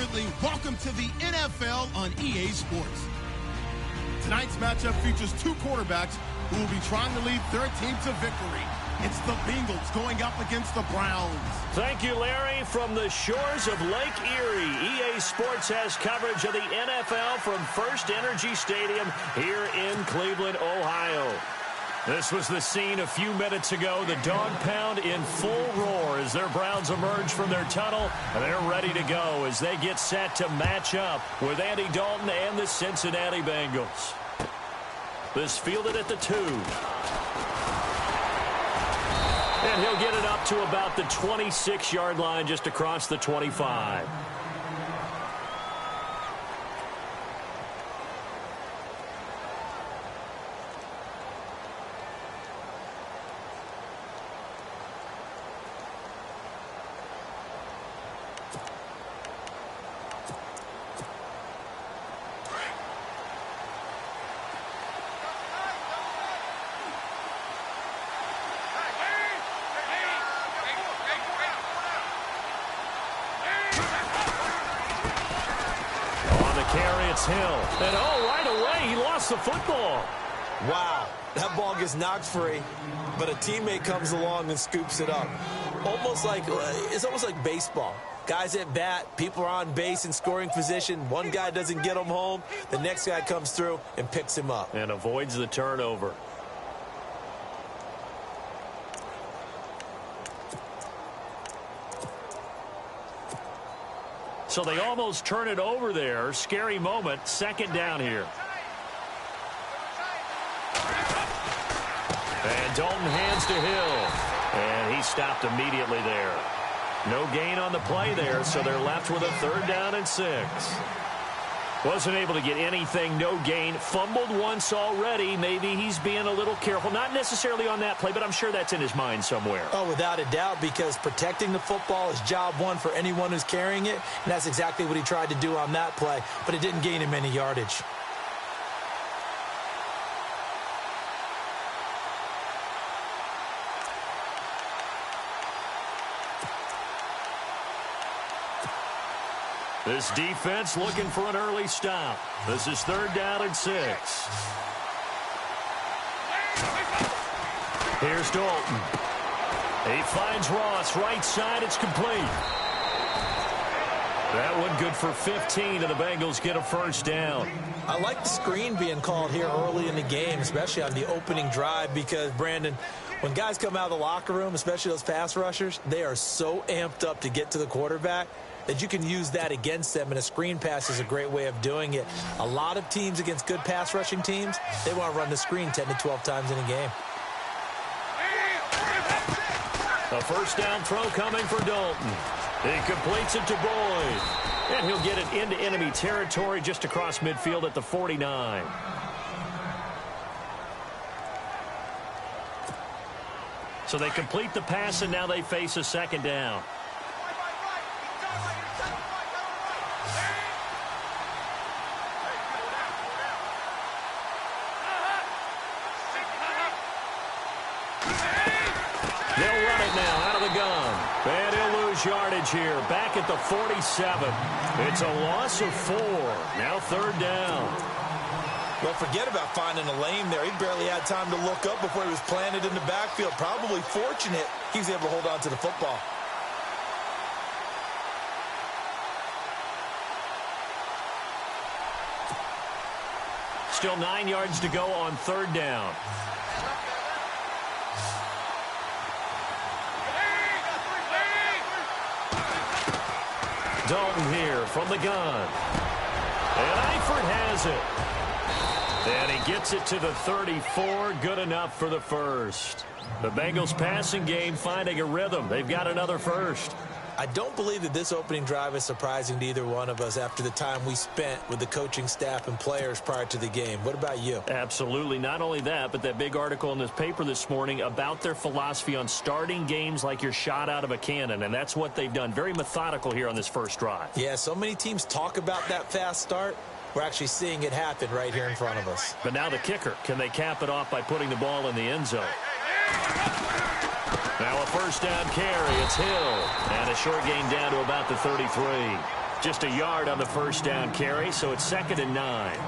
absolutely. Welcome to the NFL on EA Sports. Tonight's matchup features two quarterbacks who will be trying to lead their team to victory. It's the Bengals going up against the Browns. Thank you, Larry. From the shores of Lake Erie, EA Sports has coverage of the NFL from First Energy Stadium here in Cleveland, Ohio. This was the scene a few minutes ago. The dog pound in full roar as their Browns emerge from their tunnel. And they're ready to go as they get set to match up with Andy Dalton and the Cincinnati Bengals. This fielded at the 2. And he'll get it up to about the 26-yard line just across the 25. Hill. And right away, he lost the football. Wow, that ball gets knocked free, but a teammate comes along and scoops it up. It's almost like baseball. Guys at bat, people are on base in scoring position. One guy doesn't get him home. The next guy comes through and picks him up. And avoids the turnover. So they almost turn it over there. Scary moment. Second down here. And Dalton hands to Hill. And he stopped immediately there. No gain on the play there, so they're left with a 3rd down and 6. Wasn't able to get anything, no gain. Fumbled once already. Maybe he's being a little careful. Not necessarily on that play, but I'm sure that's in his mind somewhere. Oh, without a doubt, because protecting the football is job one for anyone who's carrying it, and that's exactly what he tried to do on that play, but it didn't gain him any yardage. This defense looking for an early stop. This is 3rd down and 6. Here's Dalton. He finds Ross right side. It's complete. That one good for 15, and the Bengals get a 1st down. I like the screen being called here early in the game, especially on the opening drive, because, Brandon, when guys come out of the locker room, especially those pass rushers, they are so amped up to get to the quarterback that you can use that against them, and a screen pass is a great way of doing it. A lot of teams against good pass rushing teams, they want to run the screen 10 to 12 times in a game. A 1st down throw coming for Dalton. He completes it to Boyd. And he'll get it into enemy territory just across midfield at the 49. So they complete the pass, and now they face a 2nd down. And he'll lose yardage here. Back at the 47. It's a loss of 4. Now 3rd down. Well, forget about finding a lane there. He barely had time to look up before he was planted in the backfield. Probably fortunate he was able to hold on to the football. Still 9 yards to go on 3rd down. Dalton here from the gun. And Eifert has it. And he gets it to the 34. Good enough for the 1st. The Bengals passing game finding a rhythm. They've got another 1st. I don't believe that this opening drive is surprising to either one of us after the time we spent with the coaching staff and players prior to the game. What about you? Absolutely. Not only that, but that big article in this paper this morning about their philosophy on starting games like you're shot out of a cannon, and that's what they've done. Very methodical here on this 1st drive. Yeah, so many teams talk about that fast start. We're actually seeing it happen right here in front of us. But now the kicker. Can they cap it off by putting the ball in the end zone? Now a 1st down carry. It's Hill. And a short gain down to about the 33. Just a yard on the first down carry, so it's 2nd and 9.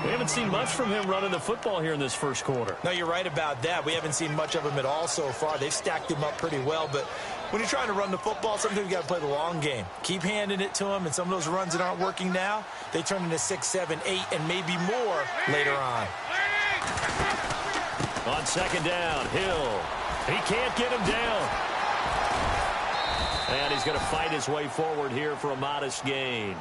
We haven't seen much from him running the football here in this first quarter. No, you're right about that. We haven't seen much of him at all so far. They've stacked him up pretty well, but when you're trying to run the football, sometimes you got to play the long game. Keep handing it to him, and some of those runs that aren't working now, they turn into 6, 7, 8, and maybe more later on. On 2nd down, Hill. He can't get him down. And he's going to fight his way forward here for a modest gain.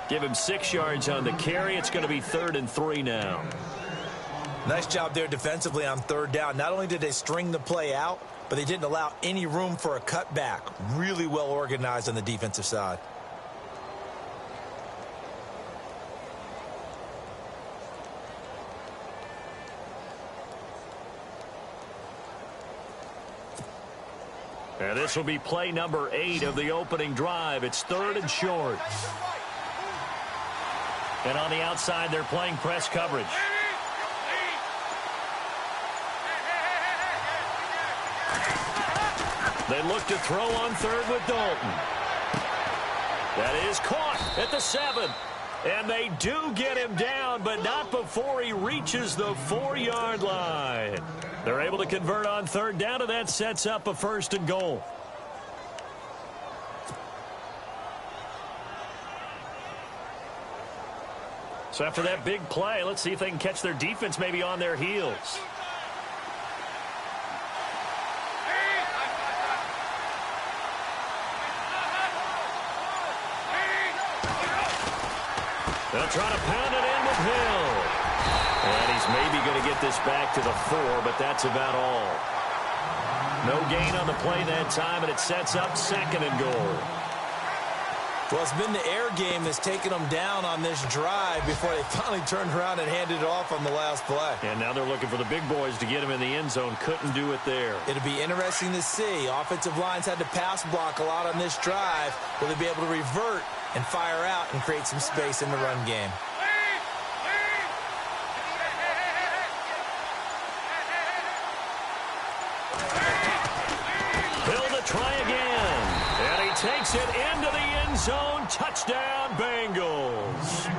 Give him 6 yards on the carry. It's going to be 3rd and 3 now. Nice job there defensively on 3rd down. Not only did they string the play out, but they didn't allow any room for a cutback. Really well organized on the defensive side. And this will be play number 8 of the opening drive. It's 3rd and short. And on the outside, they're playing press coverage. They look to throw on 3rd with Dalton. That is caught at the 7. And they do get him down, but not before he reaches the 4-yard line. They're able to convert on 3rd down, and that sets up a 1st and goal. So after that big play, let's see if they can catch their defense maybe on their heels. They'll try to pound it in with Hill. And he's maybe going to get this back to the 4, but that's about all. No gain on the play that time, and it sets up 2nd and goal. Well, it's been the air game that's taken them down on this drive before they finally turned around and handed it off on the last play. And now they're looking for the big boys to get him in the end zone. Couldn't do it there. It'll be interesting to see. Offensive lines had to pass block a lot on this drive. Will they be able to revert and fire out and create some space in the run game? Hill to try again. And he takes it into the end zone. Touchdown, Bengals.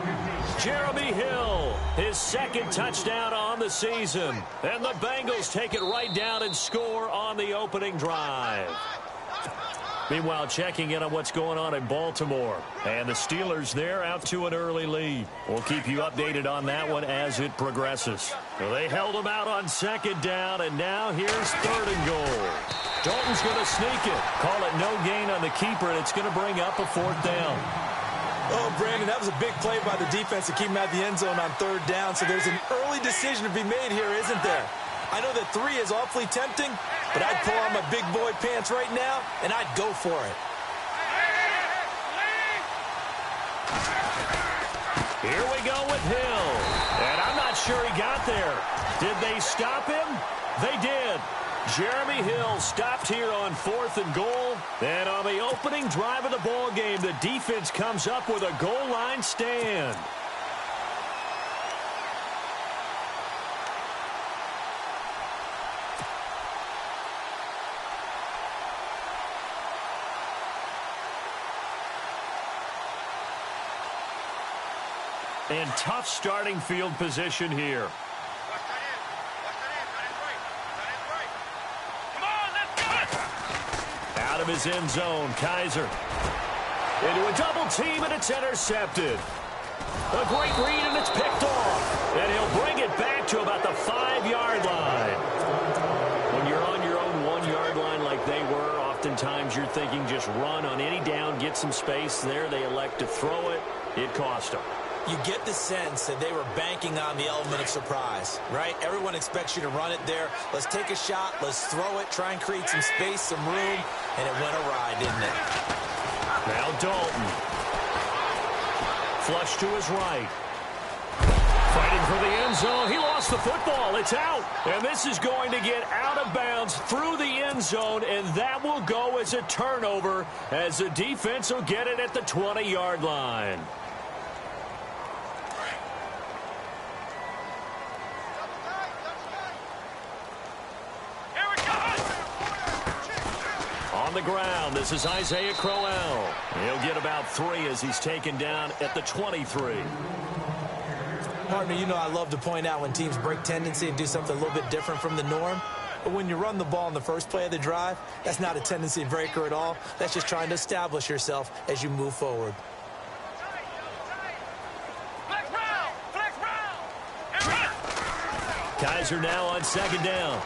Jeremy Hill, his 2nd touchdown on the season. And the Bengals take it right down and score on the opening drive. Meanwhile, checking in on what's going on in Baltimore. And the Steelers there out to an early lead. We'll keep you updated on that one as it progresses. Well, they held them out on 2nd down, and now here's 3rd and goal. Dalton's going to sneak it. Call it no gain on the keeper, and it's going to bring up a 4th down. Oh, Brandon, that was a big play by the defense to keep him at the end zone on 3rd down, so there's an early decision to be made here, isn't there? I know that 3 is awfully tempting, but I'd pull on my big boy pants right now, and I'd go for it. Here we go with Hill. And I'm not sure he got there. Did they stop him? They did. Jeremy Hill stopped here on 4th and goal. And on the opening drive of the ball game, the defense comes up with a goal line stand. And tough starting field position here. Out of his end zone, Kaiser. Into a double team, and it's intercepted. A great read, and it's picked off. And he'll bring it back to about the 5-yard line. When you're on your own 1-yard line like they were, oftentimes you're thinking just run on any down, get some space. There they elect to throw it. It cost them. You get the sense that they were banking on the element of surprise, right? Everyone expects you to run it there. Let's take a shot. Let's throw it. Try and create some space, some room. And it went awry, didn't it? Now Dalton. Flush to his right. Fighting for the end zone. He lost the football. It's out. And this is going to get out of bounds through the end zone. And that will go as a turnover as the defense will get it at the 20-yard line. on the ground. This is Isaiah Crowell. He'll get about 3 as he's taken down at the 23. Partner, you know I love to point out when teams break tendency and do something a little bit different from the norm. But when you run the ball in the first play of the drive, that's not a tendency breaker at all. That's just trying to establish yourself as you move forward. Kaiser now on second down.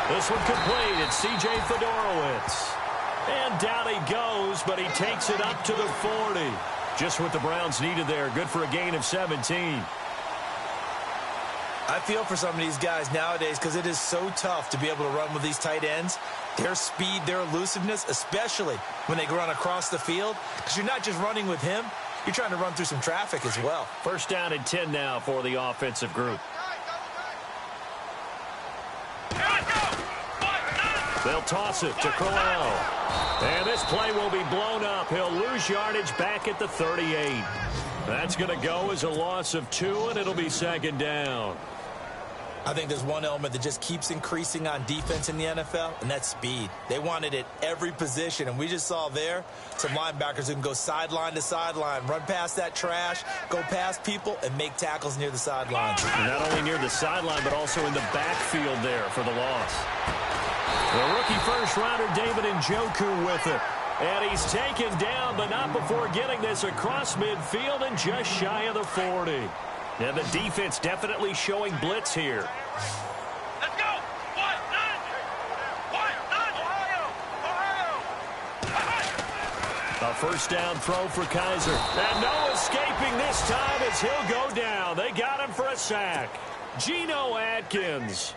This one complete. It's C.J. Fedorowicz. And down he goes, but he takes it up to the 40. Just what the Browns needed there. Good for a gain of 17. I feel for some of these guys nowadays because it is so tough to be able to run with these tight ends. Their speed, their elusiveness, especially when they run across the field. Because you're not just running with him, you're trying to run through some traffic as well. First down and 10 now for the offensive group. They'll toss it to Crowell. And this play will be blown up. He'll lose yardage back at the 38. That's going to go as a loss of 2, and it'll be second down. I think there's one element that just keeps increasing on defense in the NFL, and that's speed. They want it at every position, and we just saw there some linebackers who can go sideline to sideline, run past that trash, go past people, and make tackles near the sideline. Not only near the sideline, but also in the backfield there for the loss. The rookie first-rounder David Njoku with it. And he's taken down, but not before getting this across midfield and just shy of the 40. And the defense definitely showing blitz here. Let's go! A first down throw for Kaiser. And no escaping this time as he'll go down. They got him for a sack. Geno Atkins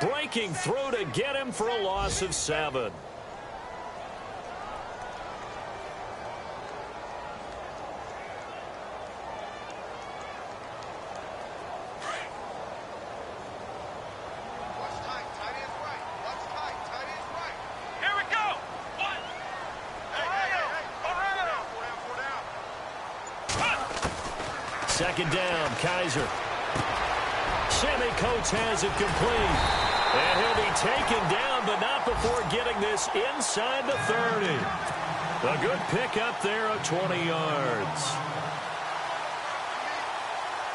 breaking through to get him for a loss of 7. Second down, Kaiser. Sammy Coates has it complete. And he'll be taken down, but not before getting this inside the 30. A good pickup there of 20 yards.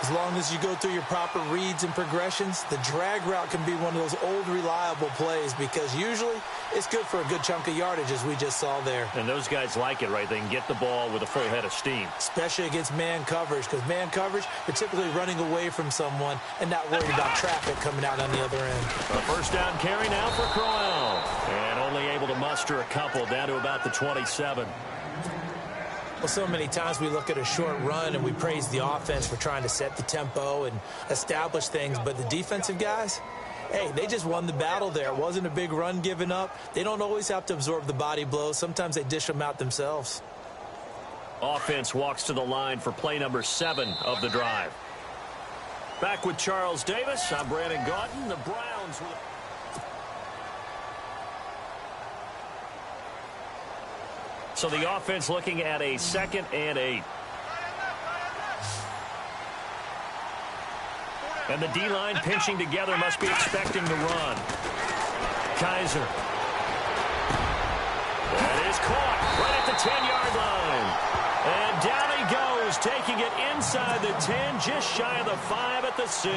As long as you go through your proper reads and progressions, the drag route can be one of those old reliable plays because usually it's good for a good chunk of yardage as we just saw there. And those guys like it, right? They can get the ball with a full head of steam. Especially against man coverage because man coverage, you're typically running away from someone and not worried about traffic coming out on the other end. A first down carry now for Crowell. And only able to muster a couple down to about the 27. Well, so many times we look at a short run and we praise the offense for trying to set the tempo and establish things, but the defensive guys, hey, they just won the battle there. It wasn't a big run given up. They don't always have to absorb the body blows. Sometimes they dish them out themselves. Offense walks to the line for play number 7 of the drive. Back with Charles Davis. I'm Brandon Gaudin. The Browns with So the offense looking at a 2nd and 8. And the D-line pinching together must be expecting to run. Kaiser. That is caught right at the 10-yard line. And down he goes, taking it inside the 10, just shy of the 5 at the 6.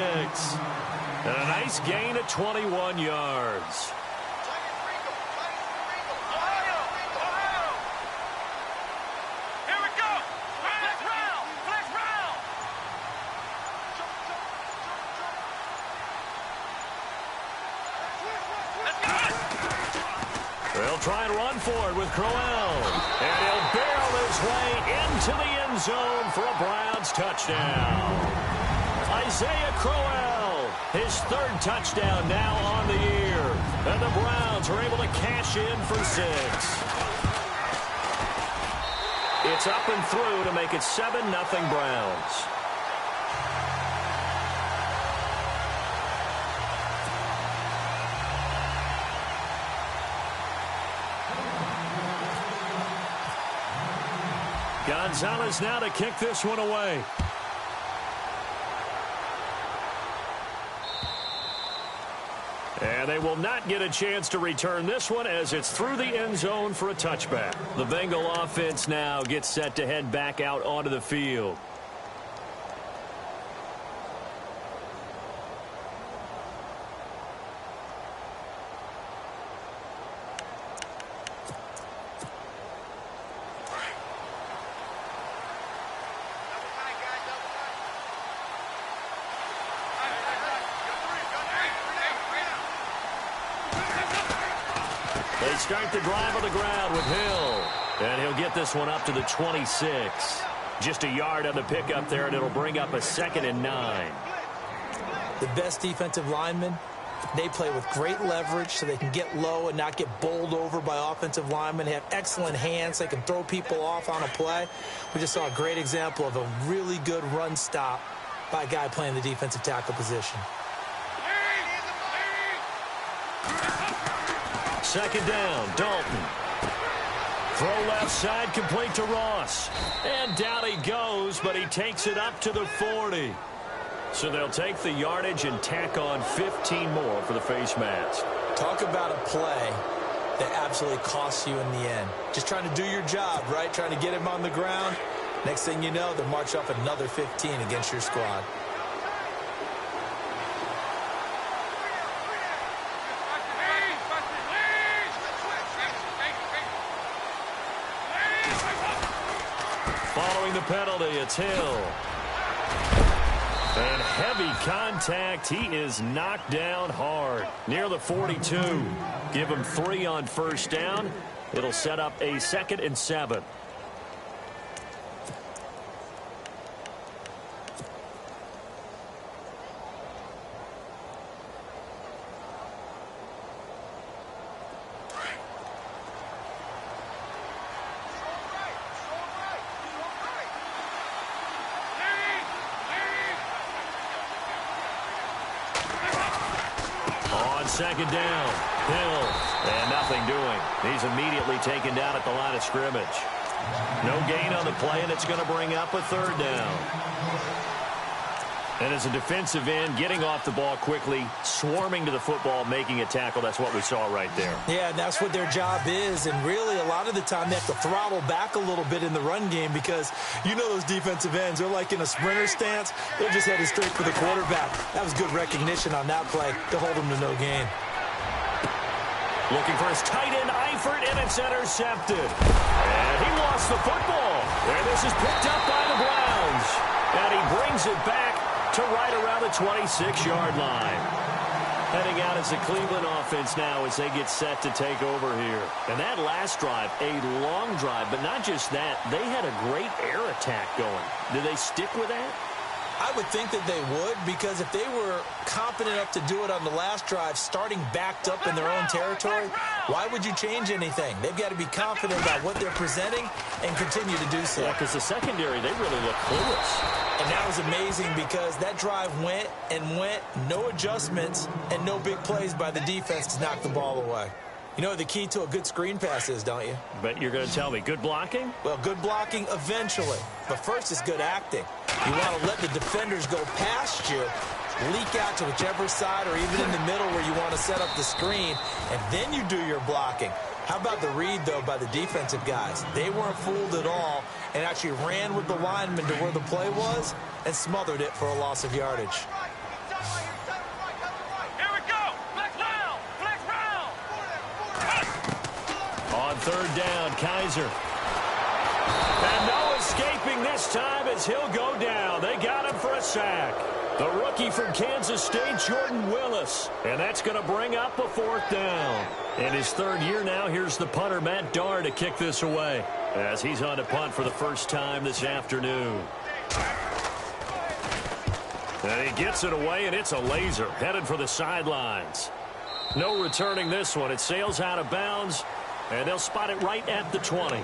And a nice gain of 21 yards. They'll try and run for it with Crowell. And he'll barrel his way into the end zone for a Browns touchdown. Isaiah Crowell, his 3rd touchdown now on the year. And the Browns are able to cash in for 6. It's up and through to make it 7-0 Browns. Gonzalez now to kick this one away. And they will not get a chance to return this one as it's through the end zone for a touchback. The Bengal offense now gets set to head back out onto the field. They start the drive on the ground with Hill. And he'll get this one up to the 26. Just a yard on the pickup there, and it'll bring up a 2nd and 9. The best defensive linemen, they play with great leverage so they can get low and not get bowled over by offensive linemen. They have excellent hands. They can throw people off on a play. We just saw a great example of a really good run stop by a guy playing the defensive tackle position. 2nd down, Dalton. Throw left side, complete to Ross. And down he goes, but he takes it up to the 40. So they'll take the yardage and tack on 15 more for the face mask. Talk about a play that absolutely costs you in the end. Just trying to do your job, right? Trying to get him on the ground. Next thing you know, they'll march up another 15 against your squad. Following the penalty, it's Hill. And heavy contact. He is knocked down hard near the 42. Give him 3 on 1st down. It'll set up a 2nd and 7. On 2nd down, Hill, and nothing doing. He's immediately taken down at the line of scrimmage. No gain on the play, and it's going to bring up a 3rd down. And as a defensive end, getting off the ball quickly, swarming to the football, making a tackle, that's what we saw right there. Yeah, and that's what their job is. And really, a lot of the time, they have to throttle back a little bit in the run game because you know those defensive ends, they're like in a sprinter stance. They're just headed straight for the quarterback. That was good recognition on that play to hold them to no gain. Looking for his tight end, Eifert, and it's intercepted. And he lost the football. And this is picked up by the Browns. And he brings it back to right around the 26-yard line. Heading out as the Cleveland offense now as they get set to take over here. And that last drive, a long drive, but not just that. They had a great air attack going. Did they stick with that? I would think that they would, because if they were competent enough to do it on the last drive, starting backed up in their own territory, why would you change anything? They've got to be confident about what they're presenting and continue to do so. Yeah, because the secondary, they really look clueless. And that was amazing because that drive went and went, no adjustments, and no big plays by the defense to knock the ball away. You know what the key to a good screen pass is, don't you? But you're going to tell me, good blocking? Well, good blocking eventually. But first is good acting. You want to let the defenders go past you, leak out to whichever side or even in the middle where you want to set up the screen, and then you do your blocking. How about the read, though, by the defensive guys? They weren't fooled at all and actually ran with the lineman to where the play was and smothered it for a loss of yardage. On 3rd down, Kaiser. And no escaping this time as he'll go down. They got him for a sack. The rookie from Kansas State, Jordan Willis. And that's going to bring up a 4th down. In his 3rd year now, here's the punter, Matt Darr, to kick this away as he's on to punt for the first time this afternoon. And he gets it away, and it's a laser headed for the sidelines. No returning this one. It sails out of bounds, and they'll spot it right at the 20.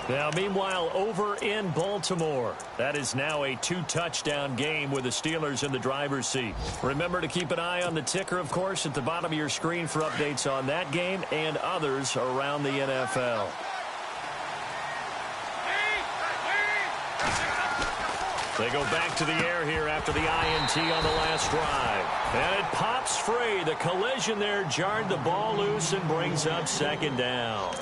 Now, meanwhile, over in Baltimore, that is now a 2-touchdown game with the Steelers in the driver's seat. Remember to keep an eye on the ticker, of course, at the bottom of your screen for updates on that game and others around the NFL. They go back to the air here after the INT on the last drive. And it pops free. The collision there jarred the ball loose and brings up second down.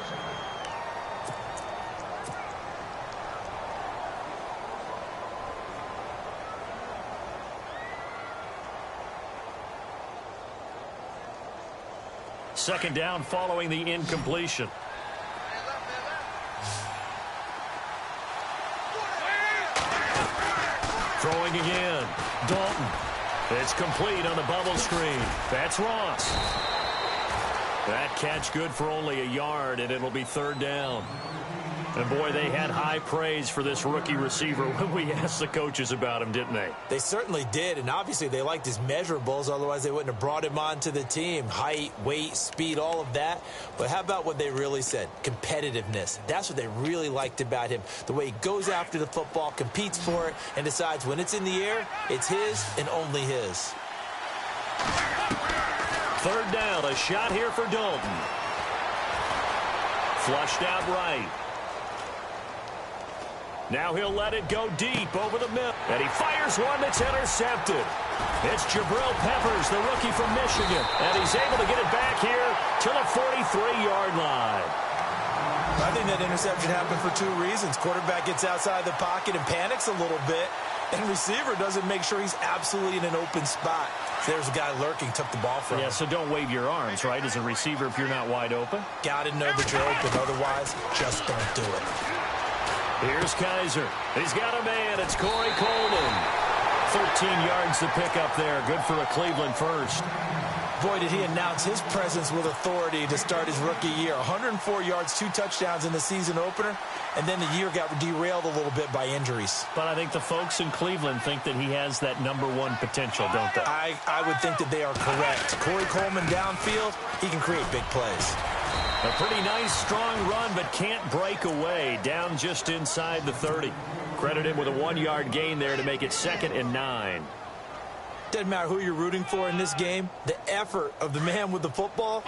Second down following the incompletion. Throwing again. Dalton. It's complete on the bubble screen. That's Ross. That catch good for only a yard, and it'll be third down. And, boy, they had high praise for this rookie receiver when we asked the coaches about him, didn't they? They certainly did, and obviously they liked his measurables. Otherwise, they wouldn't have brought him onto the team. Height, weight, speed, all of that. But how about what they really said? Competitiveness. That's what they really liked about him. The way he goes after the football, competes for it, and decides when it's in the air, it's his and only his. Third down, a shot here for Dalton. Flushed out right. Now he'll let it go deep over the middle. And he fires one that's intercepted. It's Jabril Peppers, the rookie from Michigan. And he's able to get it back here to the 43-yard line. I think that interception happened for two reasons. Quarterback gets outside the pocket and panics a little bit. And receiver doesn't make sure he's absolutely in an open spot. So there's a guy lurking, took the ball from him. Yeah, so don't wave your arms, right, as a receiver if you're not wide open. Got to know that you're open. Otherwise, just don't do it. Here's Kaiser. He's got a man. It's Corey Coleman. 13 yards to pick up there. Good for a Cleveland first. Boy, did he announce his presence with authority to start his rookie year. 104 yards, 2 touchdowns in the season opener. And then the year got derailed a little bit by injuries. But I think the folks in Cleveland think that he has that #1 potential, don't they? I would think that they are correct. Corey Coleman downfield, he can create big plays. A pretty nice, strong run, but can't break away. Down just inside the 30. Credit him with a 1-yard gain there to make it 2nd and 9. Doesn't matter who you're rooting for in this game. The effort of the man with the football,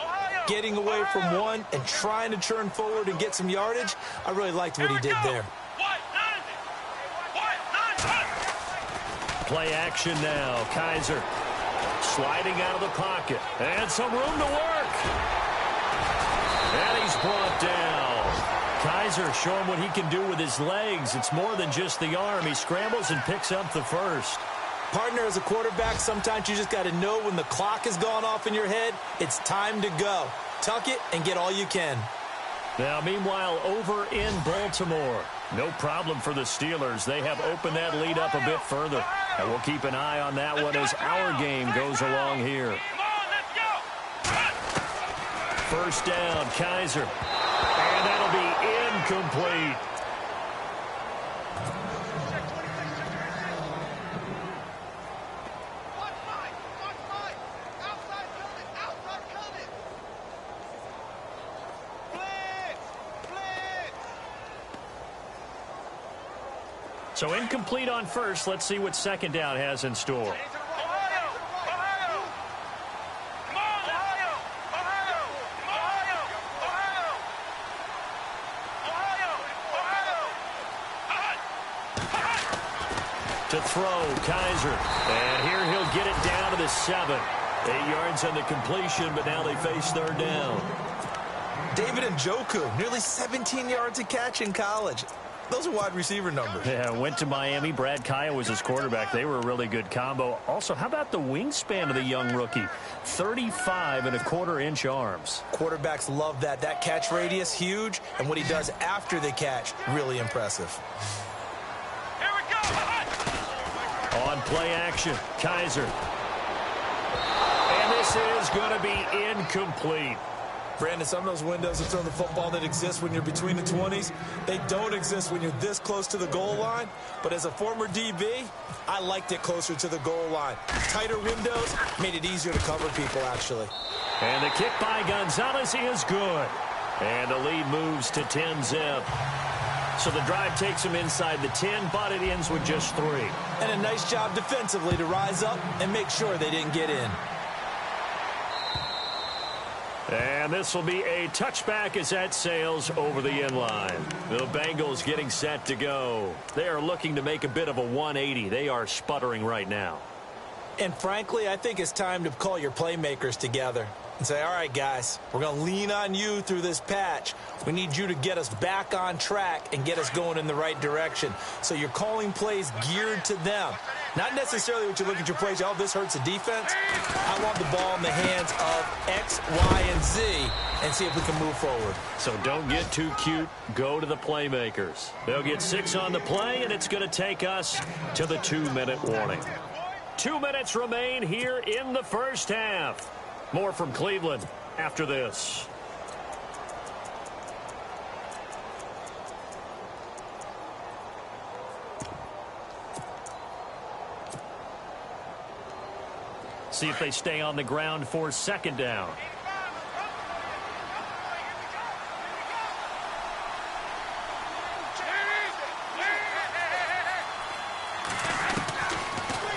getting away from one and trying to turn forward and get some yardage, I really liked what he did there. Play action now. Kaiser sliding out of the pocket. And some room to work. And he's brought down. Kaiser showing what he can do with his legs. It's more than just the arm. He scrambles and picks up the first. Partner, as a quarterback, sometimes you just got to know when the clock has gone off in your head, it's time to go. Tuck it and get all you can. Now, meanwhile, over in Baltimore, no problem for the Steelers. They have opened that lead up a bit further. And we'll keep an eye on that one as our game goes along here. First down, Kaiser. And that'll be incomplete. So incomplete on first. Let's see what second down has in store. To throw, Kaiser. And here he'll get it down to the 7. 8 yards on the completion, but now they face third down. David Njoku, nearly 17 yards a catch in college. Those are wide receiver numbers. Yeah, went to Miami. Brad Kaya was his quarterback. They were a really good combo. Also, how about the wingspan of the young rookie? 35.25-inch arms. Quarterbacks love that. That catch radius, huge. And what he does after the catch, really impressive. Here we go. On play action, Kaiser. And this is going to be incomplete. Brandon, some of those windows to throw the football that exist when you're between the 20s, they don't exist when you're this close to the goal line. But as a former DB, I liked it closer to the goal line. Tighter windows made it easier to cover people, actually. And the kick by Gonzalez is good. And the lead moves to 10-zip. So the drive takes him inside the 10, but it ends with just 3. And a nice job defensively to rise up and make sure they didn't get in. And this will be a touchback as that sails over the end line. The Bengals getting set to go. They are looking to make a bit of a 180. They are sputtering right now. And frankly, I think it's time to call your playmakers together and say, all right, guys, we're going to lean on you through this patch. We need you to get us back on track and get us going in the right direction. So you're calling plays geared to them. Not necessarily what you look at your plays, oh, this hurts the defense. I want the ball in the hands of X, Y, and Z and see if we can move forward. So don't get too cute. Go to the playmakers. They'll get 6 on the play, and it's going to take us to the 2-minute warning. 2 minutes remain here in the first half. More from Cleveland after this. See if they stay on the ground for second down.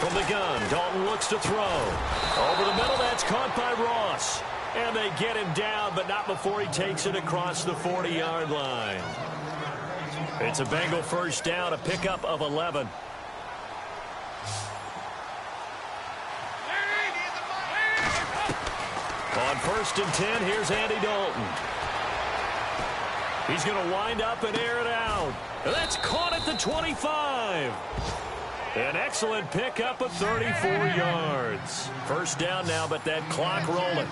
From the gun, Dalton looks to throw. Over the middle, that's caught by Ross. And they get him down, but not before he takes it across the 40-yard line. It's a Bengal first down, a pickup of 11. On 1st and 10, here's Andy Dalton. He's going to wind up and air it out. And that's caught at the 25. An excellent pickup of 34 yards. First down now, but that clock rolling.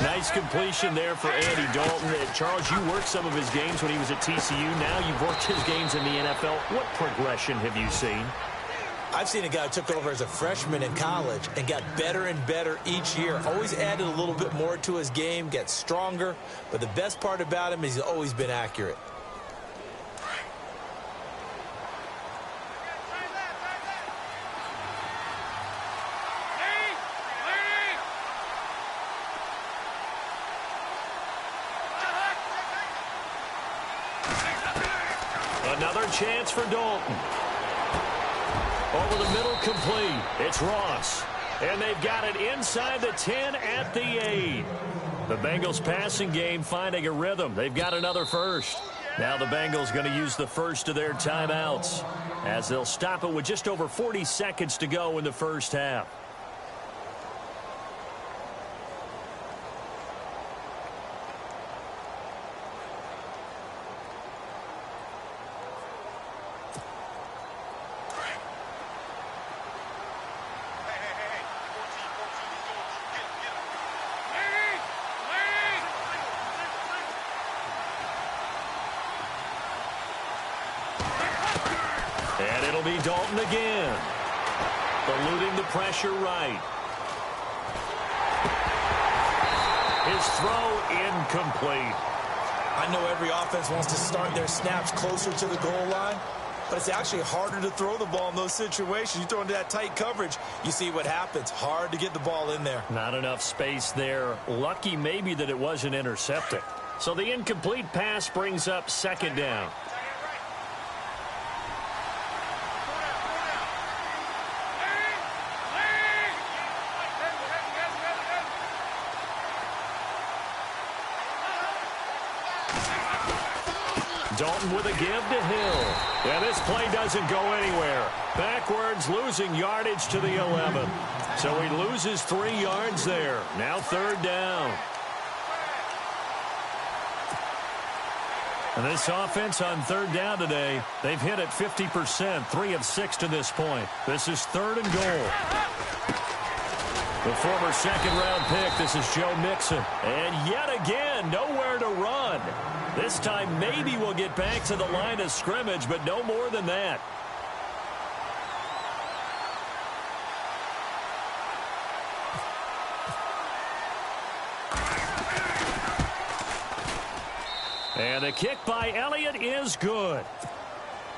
Nice completion there for Andy Dalton. Charles, you worked some of his games when he was at TCU. Now you've worked his games in the NFL. What progression have you seen? I've seen a guy who took over as a freshman in college and got better and better each year. Always added a little bit more to his game, gets stronger. But the best part about him is he's always been accurate. Another chance for Dalton. Over the middle, complete. It's Ross. And they've got it inside the 10 at the 8. The Bengals passing game finding a rhythm. They've got another first. Now the Bengals going to use the first of their timeouts as they'll stop it with just over 40 seconds to go in the first half. And it'll be Dalton again. Eluding the pressure right. His throw incomplete. I know every offense wants to start their snaps closer to the goal line, but it's actually harder to throw the ball in those situations. You throw into that tight coverage, you see what happens. Hard to get the ball in there. Not enough space there. Lucky maybe that it wasn't intercepted. So the incomplete pass brings up second down. Dalton with a give to Hill. And this play doesn't go anywhere. Backwards, losing yardage to the 11. So he loses 3 yards there. Now third down. And this offense on third down today, they've hit it 50%, 3 of 6 to this point. This is 3rd and goal. The former second-round pick, this is Joe Mixon. And yet again, nowhere to run. This time maybe we'll get back to the line of scrimmage, but no more than that. And the kick by Elliott is good.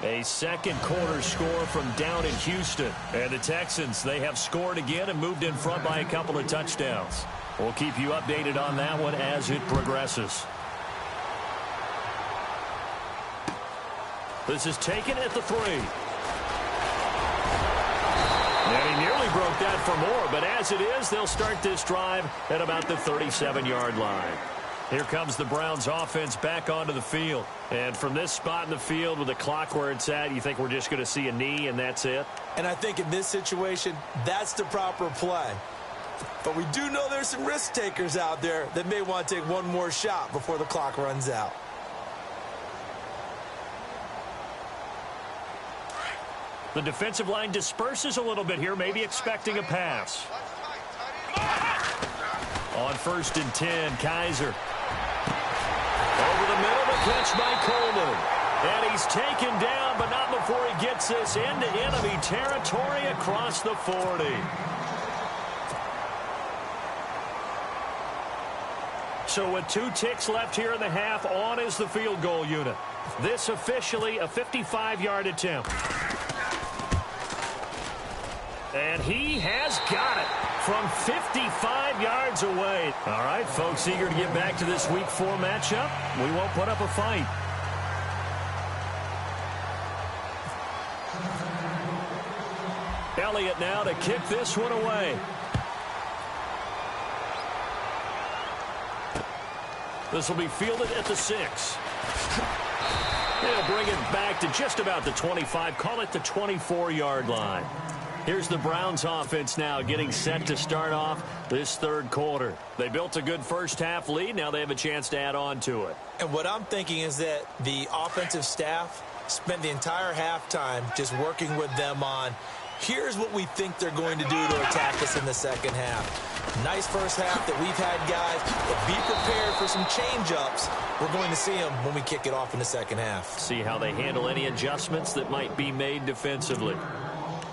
A second quarter score from down in Houston. And the Texans, they have scored again and moved in front by a couple of touchdowns. We'll keep you updated on that one as it progresses. This is taken at the 3. And he nearly really broke that for more, but as it is, they'll start this drive at about the 37-yard line. Here comes the Browns offense back onto the field. And from this spot in the field with the clock where it's at, you think we're just going to see a knee and that's it? And I think in this situation, that's the proper play. But we do know there's some risk takers out there that may want to take one more shot before the clock runs out. The defensive line disperses a little bit here, maybe expecting a pass. On 1st and 10, Kaiser. Over the middle, the catch by Coleman. And he's taken down, but not before he gets this into enemy territory across the 40. So with 2 ticks left here in the half, on is the field goal unit. This officially a 55-yard attempt. And he has got it from 55 yards away. All right, folks, eager to get back to this Week 4 matchup. We won't put up a fight. Elliott now to kick this one away. This will be fielded at the 6. They'll bring it back to just about the 25. Call it the 24-yard line. Here's the Browns offense now getting set to start off this third quarter. They built a good first half lead. Now they have a chance to add on to it. And what I'm thinking is that the offensive staff spent the entire halftime just working with them on, here's what we think they're going to do to attack us in the second half. Nice first half that we've had, guys, but be prepared for some change-ups. We're going to see them when we kick it off in the second half. See how they handle any adjustments that might be made defensively.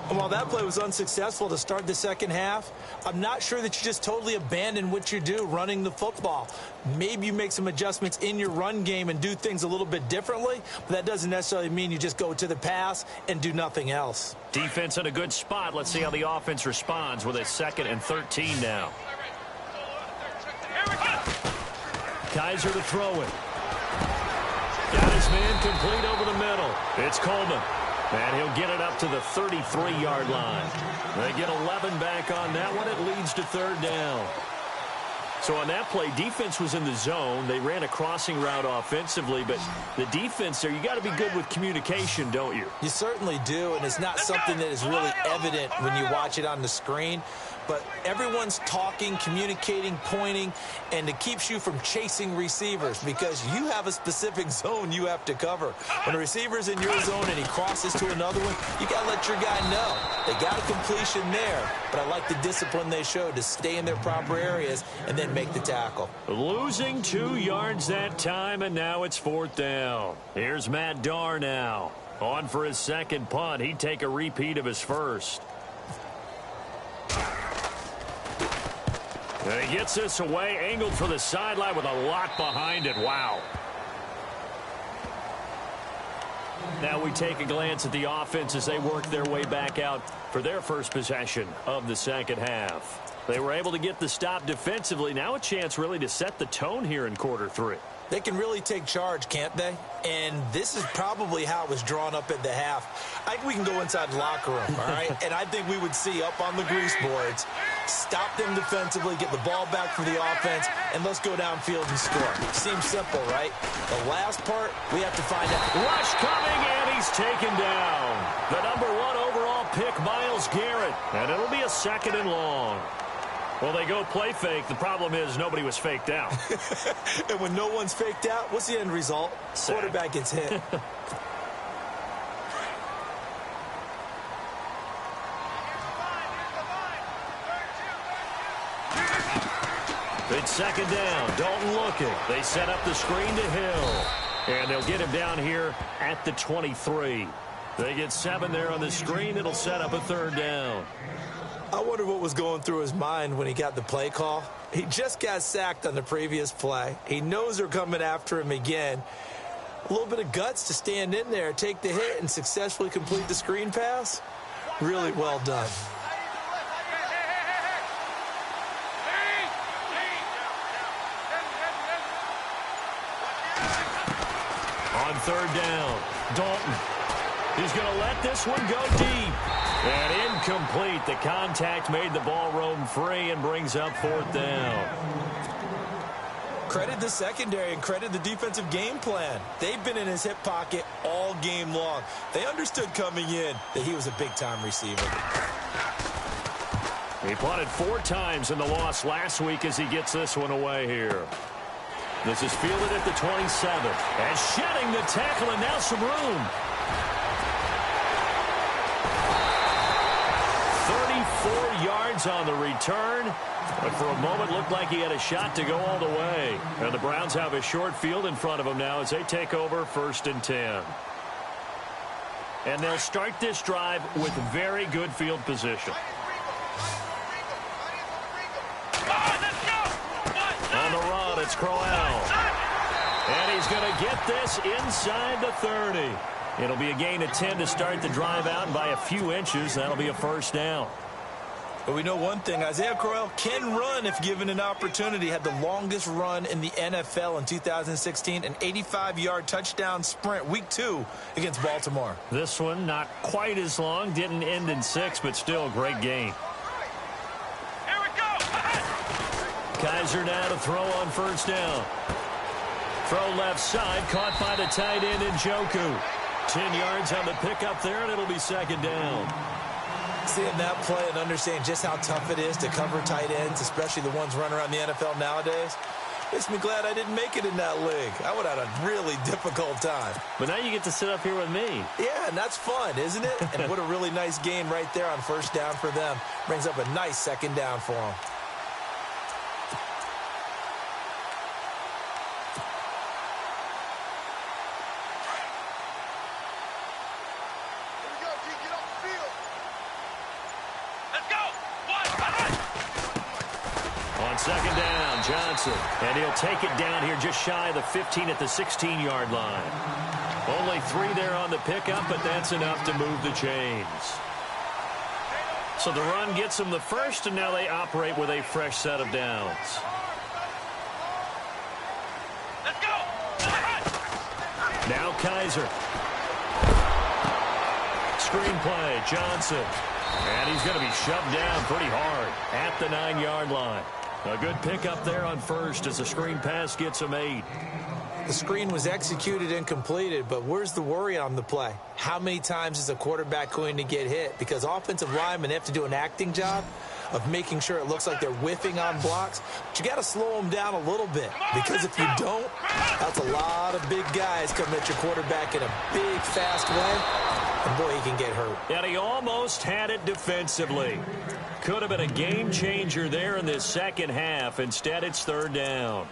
And while that play was unsuccessful to start the second half, I'm not sure that you just totally abandon what you do running the football. Maybe you make some adjustments in your run game and do things a little bit differently, but that doesn't necessarily mean you just go to the pass and do nothing else. Defense in a good spot. Let's see how the offense responds with a 2nd and 13 now. Kaiser to throw it. Got his man complete over the middle. It's Coleman. And he'll get it up to the 33-yard line. They get 11 back on that one. It leads to 3rd down. So on that play, defense was in the zone. They ran a crossing route offensively, but the defense there, you got to be good with communication, don't you? You certainly do, and it's not something that is really evident when you watch it on the screen. But everyone's talking, communicating, pointing, and it keeps you from chasing receivers because you have a specific zone you have to cover. When a receiver's in your zone and he crosses to another one, you got to let your guy know. They got a completion there, but I like the discipline they showed to stay in their proper areas and then make the tackle. Losing 2 yards that time, and now it's 4th down. Here's Matt Darr now. On for his second punt. He'd take a repeat of his first. And he gets this away, angled for the sideline with a lot behind it. Wow. Now we take a glance at the offense as they work their way back out for their first possession of the second half. They were able to get the stop defensively. Now a chance really to set the tone here in quarter 3. They can really take charge, can't they? And this is probably how it was drawn up at the half. I think we can go inside the locker room, all right? And I think we would see up on the grease boards, stop them defensively, get the ball back for the offense, and let's go downfield and score. Seems simple, right? The last part, we have to find out. Rush coming, and he's taken down. The number 1 overall pick, Myles Garrett. And it'll be a 2nd and long. Well, they go play fake. The problem is nobody was faked out. And when no one's faked out, what's the end result? Sack. Quarterback gets hit. It's 2nd down. Dalton looking. They set up the screen to Hill. And they'll get him down here at the 23. They get 7 there on the screen. It'll set up a 3rd down. I wonder what was going through his mind when he got the play call. He just got sacked on the previous play. He knows they're coming after him again. A little bit of guts to stand in there, take the hit, and successfully complete the screen pass. Really well done. On 3rd down, Dalton. He's going to let this one go deep. And incomplete. The contact made the ball roam free and brings up 4th down. Credit the secondary and credit the defensive game plan. They've been in his hip pocket all game long. They understood coming in that he was a big-time receiver. He punted 4 times in the loss last week as he gets this one away here. This is fielded at the 27. And shedding the tackle, and now some room. 34 yards on the return. But for a moment, looked like he had a shot to go all the way. And the Browns have a short field in front of them now as they take over 1st and 10. And they'll start this drive with very good field position. On the run, it's Crowell. And he's going to get this inside the 30. It'll be a gain of 10 to start the drive out, and by a few inches, that'll be a 1st down. But we know one thing, Isaiah Crowell can run if given an opportunity. Had the longest run in the NFL in 2016, an 85-yard touchdown sprint, week 2 against Baltimore. This one not quite as long, didn't end in 6, but still a great gain. Here we go. Kaiser now to throw on 1st down. Throw left side, caught by the tight end Njoku. 10 yards on the pickup there, and it'll be 2nd down. Seeing that play and understanding just how tough it is to cover tight ends, especially the ones running around the NFL nowadays, makes me glad I didn't make it in that league. I would have had a really difficult time. But now you get to sit up here with me. Yeah, and that's fun, isn't it? And what a really nice gain right there on 1st down for them. Brings up a nice 2nd down for them. On 2nd down, Johnson. And he'll take it down here just shy of the 15 at the 16-yard line. Only 3 there on the pickup, but that's enough to move the chains. So the run gets them the 1st, and now they operate with a fresh set of downs. Let's go. Now Kaiser. Screen play, Johnson. And he's going to be shoved down pretty hard at the 9-yard line. A good pickup there on 1st as the screen pass gets him 8. The screen was executed and completed, but where's the worry on the play? How many times is a quarterback going to get hit? Because offensive linemen have to do an acting job of making sure it looks like they're whiffing on blocks. But you got to slow them down a little bit, because if you don't, that's a lot of big guys coming at your quarterback in a big, fast way. And boy, he can get hurt. And he almost had it defensively. Could have been a game changer there in this 2nd half. Instead, it's 3rd down.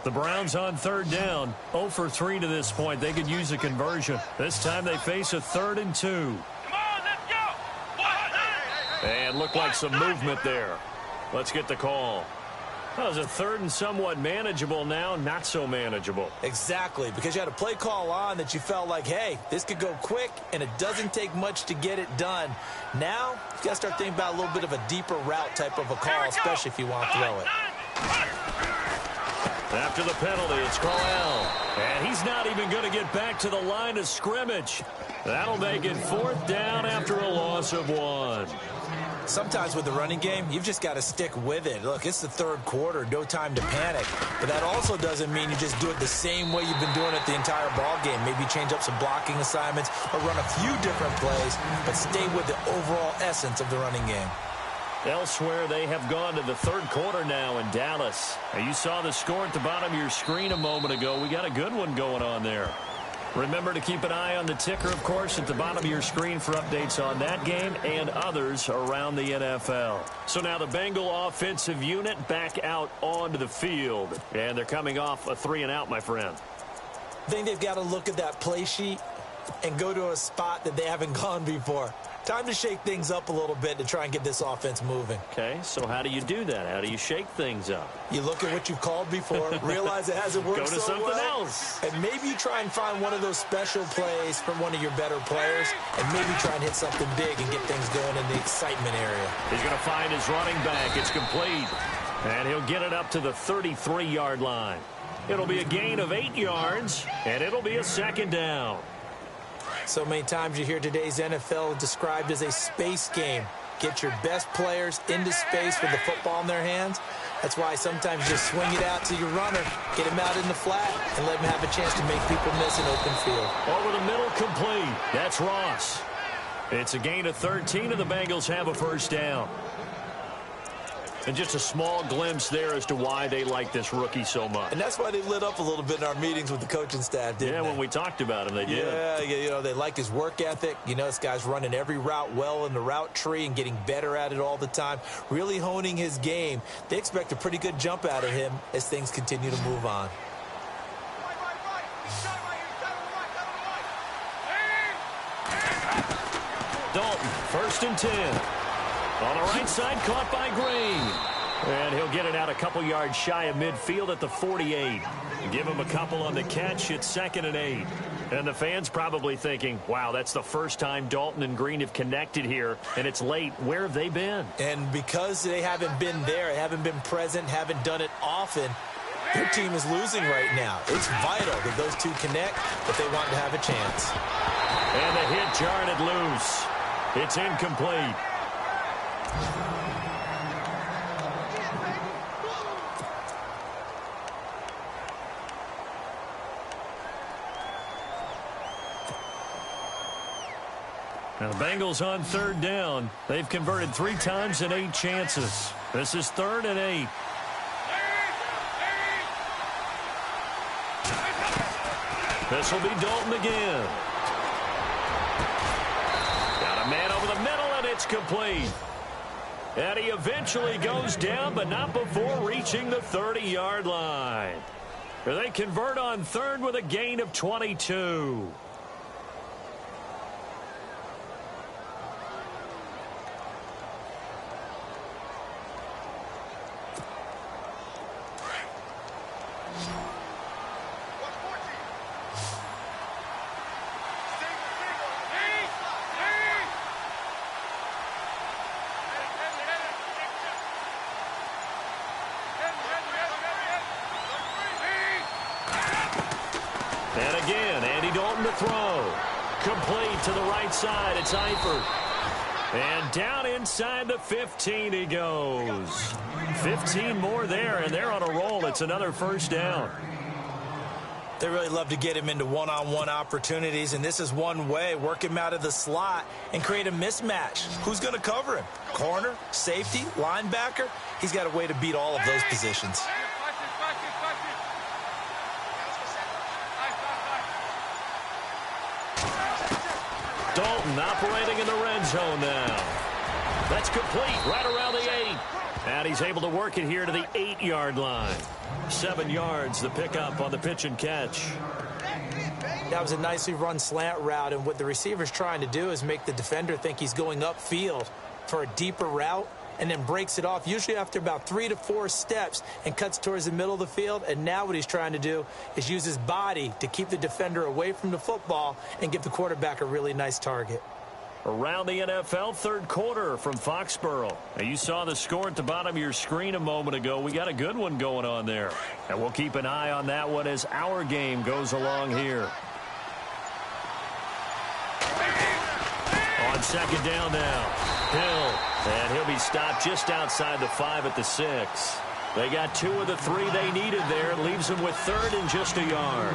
The Browns on 3rd down. 0 for 3 to this point. They could use a conversion. This time they face a 3rd and 2. Come on, let's go. And looked like some movement there. Let's get the call. That was a 3rd and somewhat manageable, now not so manageable. Exactly, because you had a play call on that you felt like, hey, this could go quick, and it doesn't take much to get it done. Now, you got to start thinking about a little bit of a deeper route type of a call, especially if you want to throw it. After the penalty, it's Crowell. And he's not even going to get back to the line of scrimmage. That'll make it 4th down after a loss of 1. Sometimes with the running game, you've just got to stick with it. Look, it's the 3rd quarter, no time to panic. But that also doesn't mean you just do it the same way you've been doing it the entire ball game. Maybe change up some blocking assignments or run a few different plays, but stay with the overall essence of the running game. Elsewhere, they have gone to the 3rd quarter now in Dallas. Now, you saw the score at the bottom of your screen a moment ago. We got a good one going on there. Remember to keep an eye on the ticker, of course, at the bottom of your screen for updates on that game and others around the NFL. So now the Bengal offensive unit back out onto the field. And they're coming off a 3-and-out, my friend. I think they've got to look at that play sheet and go to a spot that they haven't gone before. Time to shake things up a little bit to try and get this offense moving. Okay, so how do you do that? How do you shake things up? You look at what you've called before, realize it hasn't worked Go to so something well, else. and maybe you try and find one of those special plays from one of your better players, and maybe try and hit something big and get things going in the excitement area. He's going to find his running back. It's complete. And he'll get it up to the 33-yard line. It'll be a gain of 8 yards, and it'll be a second down. So many times you hear today's NFL described as a space game. Get your best players into space with the football in their hands. That's why sometimes you just swing it out to your runner, get him out in the flat, and let him have a chance to make people miss an open field. Over the middle, complete. That's Ross. It's a gain of 13, and the Bengals have a first down. And just a small glimpse there as to why they like this rookie so much. And that's why they lit up a little bit in our meetings with the coaching staff, didn't they? Yeah, when we talked about him, they did. Yeah, you know, they like his work ethic. You know, this guy's running every route well in the route tree and getting better at it all the time, really honing his game. They expect a pretty good jump out of him as things continue to move on. Dalton, 1st and 10. On the right side, caught by Green. And he'll get it out a couple yards shy of midfield at the 48. Give him a couple on the catch. It's 2nd and 8. And the fans probably thinking, wow, that's the first time Dalton and Green have connected here, and it's late. Where have they been? And because they haven't been there, haven't been present, haven't done it often, their team is losing right now. It's vital that those two connect if they want to have a chance. And the hit jarred it loose. It's incomplete. Now the Bengals on 3rd down. They've converted 3 times in 8 chances. This is 3rd and 8. This will be Dalton again. Got a man over the middle, and it's complete. And he eventually goes down, but not before reaching the 30-yard line. They convert on 3rd with a gain of 22. And again, Andy Dalton to throw. Complete to the right side. It's Eifert. And down inside the 15 he goes. 15 more there, and they're on a roll. It's another first down. They really love to get him into one-on-one opportunities, and this is one way. Work him out of the slot and create a mismatch. Who's going to cover him? Corner, safety, linebacker? He's got a way to beat all of those positions. Dalton operating in the red zone now. That's complete right around the 8. And he's able to work it here to the 8-yard line. 7 yards, the pickup on the pitch and catch. That was a nicely run slant route, and what the receiver's trying to do is make the defender think he's going upfield for a deeper route, and then breaks it off, usually after about 3 to 4 steps, and cuts towards the middle of the field. And now what he's trying to do is use his body to keep the defender away from the football and give the quarterback a really nice target. Around the NFL, 3rd quarter from Foxborough. Now, you saw the score at the bottom of your screen a moment ago. We got a good one going on there. And we'll keep an eye on that one as our game goes along here. On 2nd down now, Hill. And he'll be stopped just outside the 5 at the 6. They got 2 of the 3 they needed there. It leaves them with 3rd and just a yard.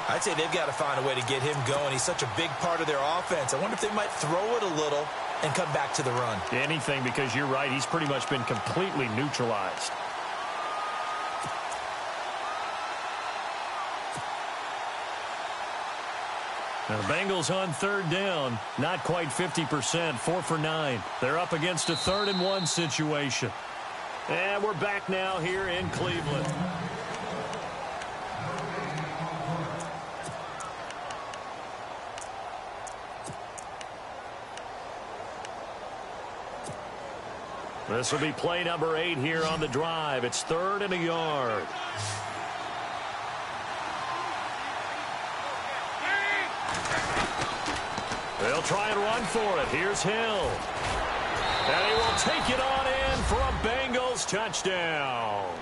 I'd say they've got to find a way to get him going. He's such a big part of their offense. I wonder if they might throw it a little and come back to the run. Anything, because you're right. He's pretty much been completely neutralized. Now the Bengals on 3rd down, not quite 50%, 4 for 9. They're up against a 3rd and 1 situation. And we're back now here in Cleveland. This will be play number 8 here on the drive. It's 3rd and a yard. They'll try and run for it. Here's Hill. And he will take it on in for a Bengals touchdown.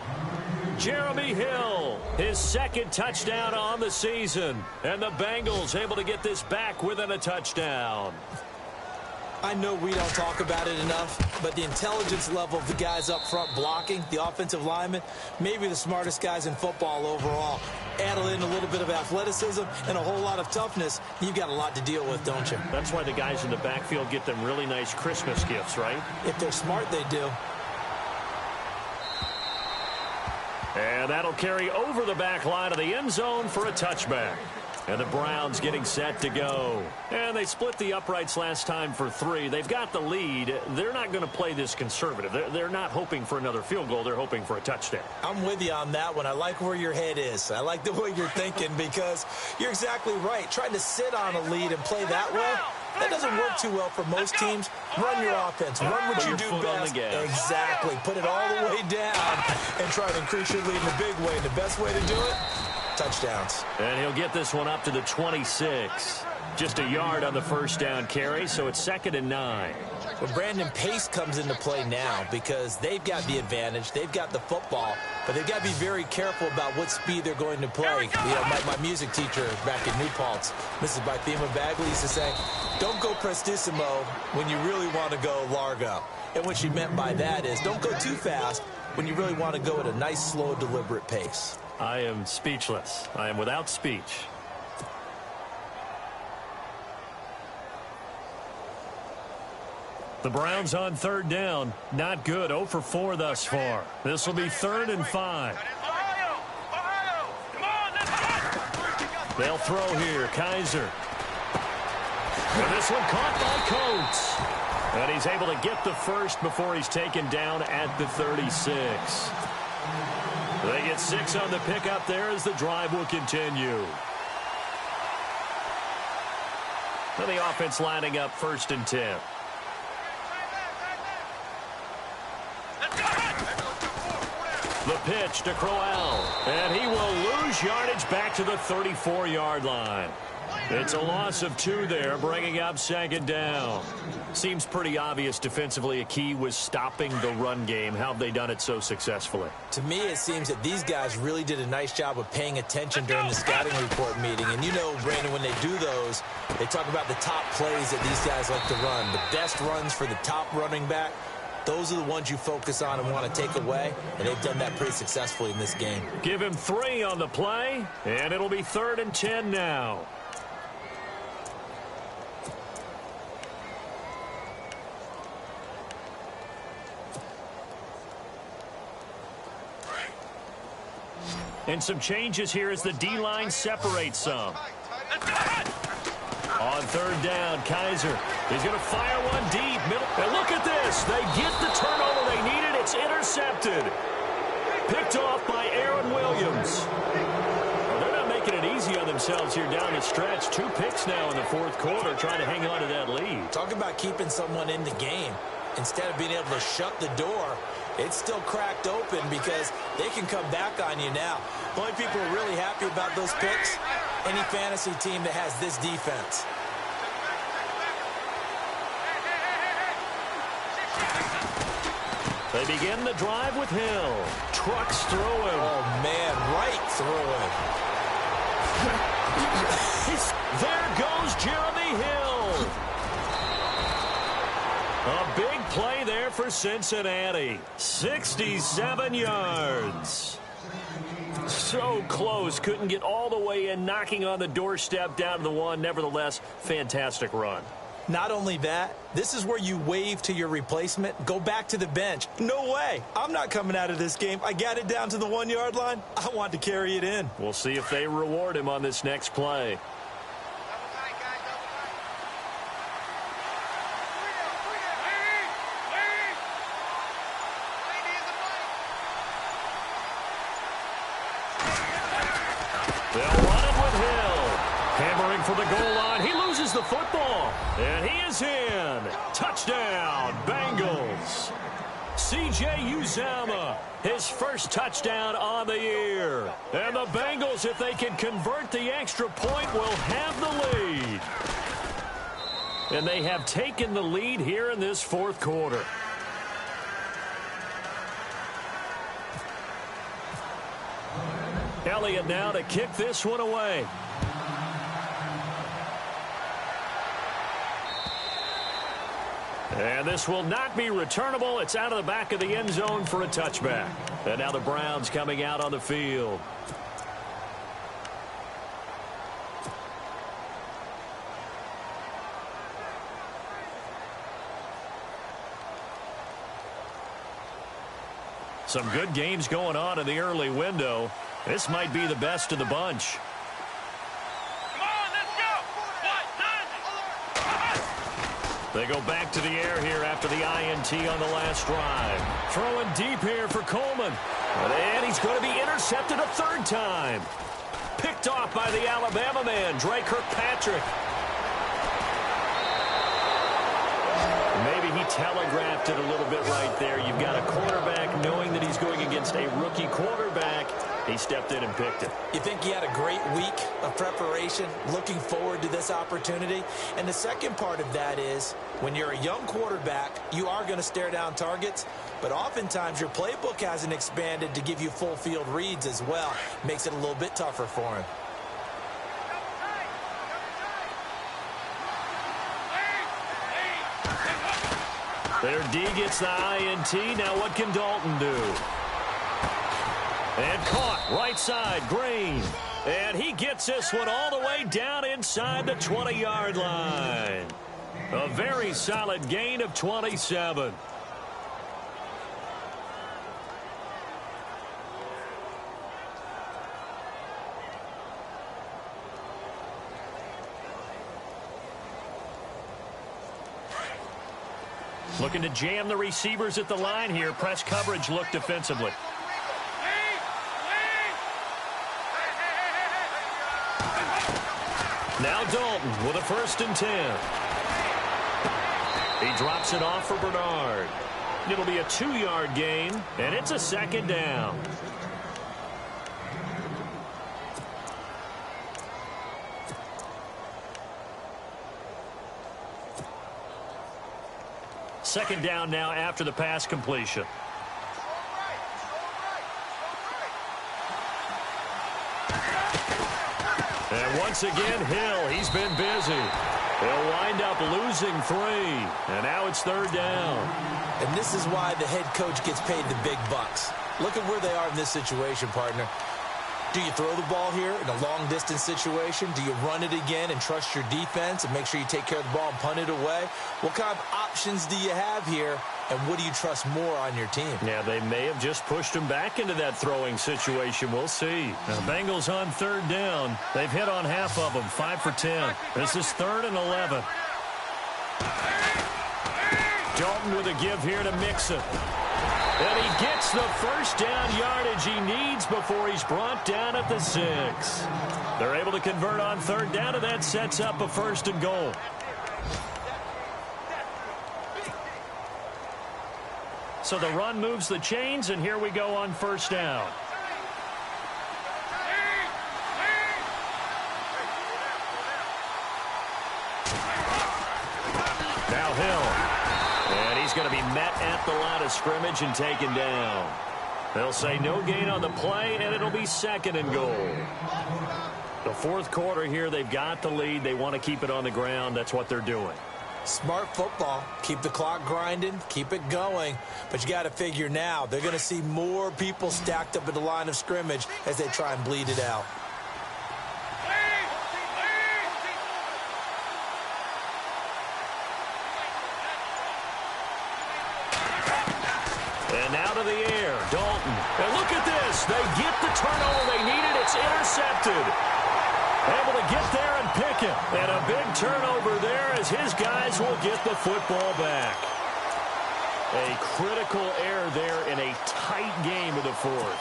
Jeremy Hill, his 2nd touchdown on the season. And the Bengals able to get this back within a touchdown. I know we don't talk about it enough, but the intelligence level of the guys up front blocking, the offensive linemen, maybe the smartest guys in football overall. Add in a little bit of athleticism and a whole lot of toughness, you've got a lot to deal with, don't you? That's why the guys in the backfield get them really nice Christmas gifts, right? If they're smart, they do. And that'll carry over the back line of the end zone for a touchback. And the Browns getting set to go. And they split the uprights last time for 3. They've got the lead. They're not going to play this conservative. They're not hoping for another field goal. They're hoping for a touchdown. I'm with you on that one. I like where your head is. I like the way you're thinking because you're exactly right. Trying to sit on a lead and play that well, that doesn't work too well for most teams. Run your offense. Run what you do best. Exactly. Put it all the way down and try to increase your lead in a big way. And the best way to do it, touchdowns. And he'll get this one up to the 26. Just a yard on the first down carry, so it's 2nd and 9. Well, Brandon, pace comes into play now because they've got the advantage. They've got the football, but they've got to be very careful about what speed they're going to play. You know, my music teacher back in New Paltz, Mrs. Bythema Bagley, used to say, don't go prestissimo when you really want to go largo. And what she meant by that is don't go too fast when you really want to go at a nice, slow, deliberate pace. I am speechless. I am without speech. The Browns on 3rd down. Not good. 0 for 4 thus far. This will be 3rd and 5. They'll throw here. Kaiser. And this one caught by Coates. And he's able to get the first before he's taken down at the 36. They get 6 on the pickup there as the drive will continue. And the offense lining up 1st and 10. The pitch to Crowell. And he will lose yardage back to the 34-yard line. It's a loss of 2 there, bringing up 2nd down. Seems pretty obvious defensively a key was stopping the run game. How have they done it so successfully? To me, it seems that these guys really did a nice job of paying attention during the scouting report meeting. And you know, Brandon, when they do those, they talk about the top plays that these guys like to run. The best runs for the top running back. Those are the ones you focus on and want to take away, and they've done that pretty successfully in this game. Give him 3 on the play, and it'll be 3rd and 10 now. And some changes here as the D-line separates some. On 3rd down, Kaiser. He's going to fire one deep. Middle. And look at this. They get the turnover they needed. It's intercepted. Picked off by Aaron Williams. Well, they're not making it easy on themselves here down the stretch. 2 picks now in the 4th quarter trying to hang on to that lead. Talk about keeping someone in the game. Instead of being able to shut the door, it's still cracked open because they can come back on you now. The only people who are really happy about those picks, any fantasy team that has this defense. They begin the drive with Hill. Trucks through him. Oh, man, right through him. There goes Jeremy Hill. A big play there for Cincinnati. 67 yards. So close. Couldn't get all the way in, knocking on the doorstep down to the 1. Nevertheless, fantastic run. Not only that, this is where you wave to your replacement, go back to the bench. No way. I'm not coming out of this game. I got it down to the 1-yard line. I want to carry it in. We'll see if they reward him on this next play. They'll run it with Hill. Hammering for the goal line. He loses the football. And he is in. Touchdown, Bengals. C.J. Uzomah, his first touchdown on the year. And the Bengals, if they can convert the extra point, will have the lead. And they have taken the lead here in this fourth quarter. Elliott now to kick this one away. And this will not be returnable. It's out of the back of the end zone for a touchback. And now the Browns coming out on the field. Some good games going on in the early window. This might be the best of the bunch. Come on, let's go. They go back to the air here after the INT on the last drive. Throwing deep here for Coleman. And he's going to be intercepted a third time. Picked off by the Alabama man, Drake Kirkpatrick. Maybe he telegraphed it a little bit right there. You've got a quarterback knowing that he's going against a rookie quarterback. He stepped in and picked it. You think he had a great week of preparation, looking forward to this opportunity? And the second part of that is, when you're a young quarterback, you are going to stare down targets, but oftentimes your playbook hasn't expanded to give you full field reads as well. Makes it a little bit tougher for him. There, D gets the INT. Now what can Dalton do? And caught right side, Green. And he gets this one all the way down inside the 20-yard line. A very solid gain of 27. Looking to jam the receivers at the line here. Press coverage look defensively. Now Dalton with a 1st and 10. He drops it off for Bernard. It'll be a 2-yard gain, and it's a 2nd down. Second down now after the pass completion. And once again, Hill, he's been busy. He'll wind up losing 3. And now it's 3rd down. And this is why the head coach gets paid the big bucks. Look at where they are in this situation, partner. Do you throw the ball here in a long-distance situation? Do you run it again and trust your defense and make sure you take care of the ball and punt it away? What kind of options do you have here, and what do you trust more on your team? Yeah, they may have just pushed him back into that throwing situation. We'll see. Now, Bengals on 3rd down. They've hit on half of them, 5 for 10. This is 3rd and 11. Dalton with a give here to Mixon. And he gets the 1st down yardage he needs before he's brought down at the 6. They're able to convert on 3rd down, and that sets up a 1st and goal. So the run moves the chains, and here we go on 1st down. Now Hill. And he's going to be met at the line of scrimmage and taken down. They'll say no gain on the play, and it'll be 2nd and goal. The 4th quarter here, they've got the lead. They want to keep it on the ground. That's what they're doing. Smart football. Keep the clock grinding. Keep it going. But you got to figure now, they're going to see more people stacked up at the line of scrimmage as they try and bleed it out. And now to the air, Dalton. And look at this. They get the turnover they needed. It's intercepted. Able to get there and pick it. And a big turnover there as his guys will get the football back. A critical error there in a tight game of the 4th.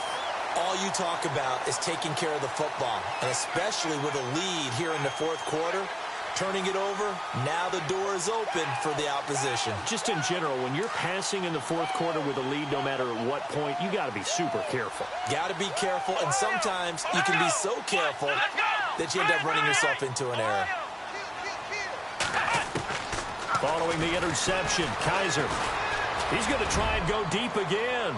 All you talk about is taking care of the football, and especially with a lead here in the 4th quarter. turning it over. Now the door is open for the opposition. Just in general, when you're passing in the fourth quarter with a lead, no matter at what point, you got to be super careful. Got to be careful, and sometimes you can be so careful that you end up running yourself into an error. Following the interception, Kaiser. He's going to try and go deep again.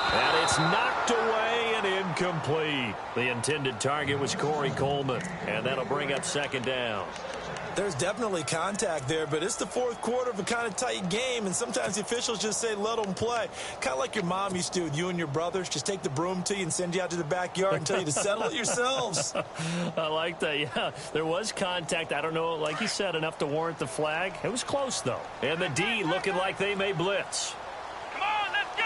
And it's knocked away and incomplete. The intended target was Corey Coleman, and that'll bring up second down. There's definitely contact there, but it's the fourth quarter of a kind of tight game, and sometimes the officials just say, let them play. Kind of like your mom used to with you and your brothers. Just take the broom to you and send you out to the backyard and tell you to settle it yourselves. I like that, yeah. There was contact. I don't know, like you said, enough to warrant the flag. It was close, though. And the D looking like they may blitz. Come on, let's go!